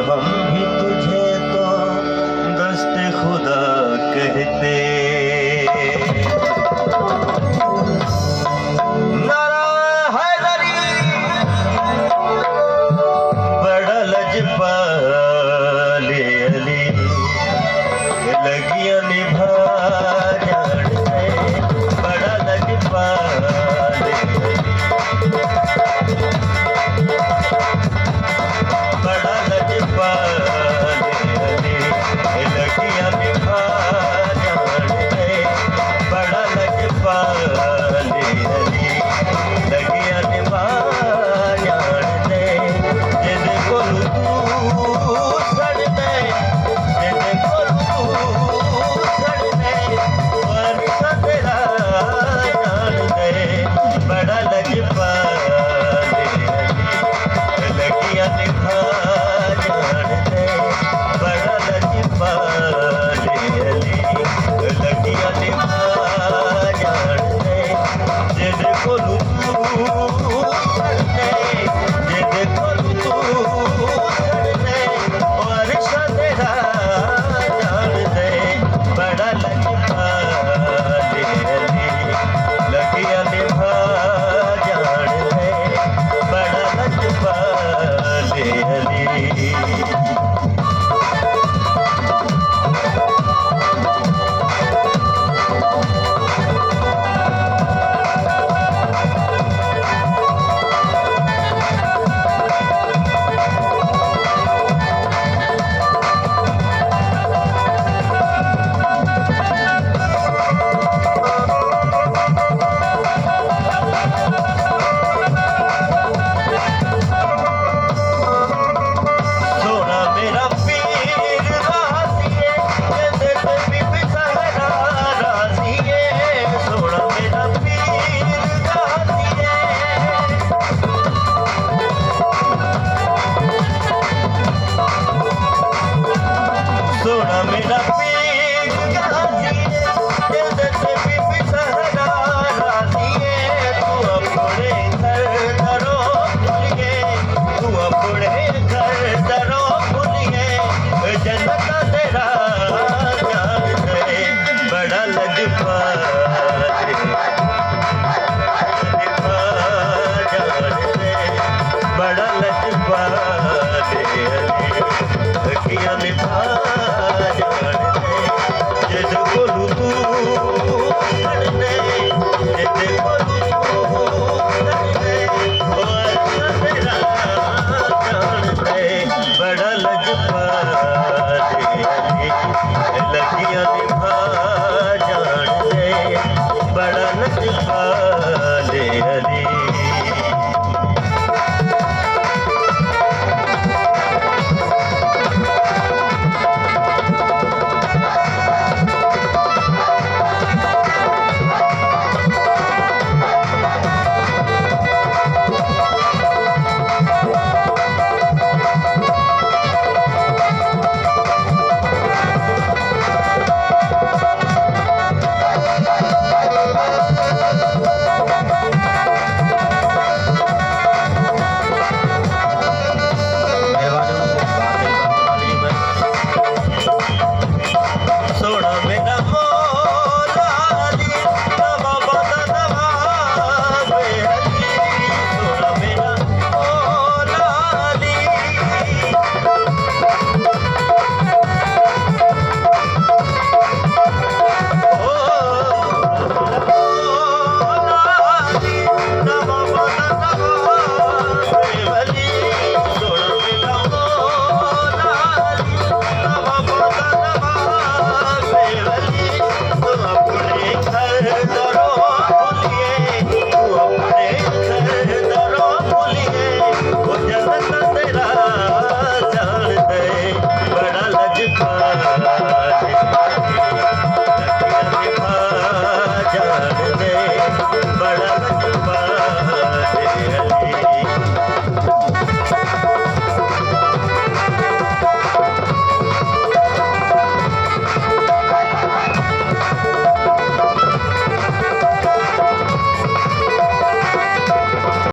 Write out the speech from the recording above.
हम भी तुझे तो दस्त खुदा कहते। नारा हैदरी बड़ा लजपाल अली लगिया निभा जान से बड़ा लजपाल बड़ा लजपाल अली लगिया निभा जान से बड़ा लजपाल अली लगिया निभा जान से जिद कोल तू सड़ दे जिद कोल तू सड़ दे वर्ष तेरा जान दे बड़ा लजपाल लगिया निभा जान दे बड़ा लजपाल लगिया निभा जान दे जिद कोल तू सड़ दे जिद कोल तू सड़ दे वर्ष तेरा जान दे बड़ा लजपाल लगिया निभा जान दे बड़ा लजपाल अली।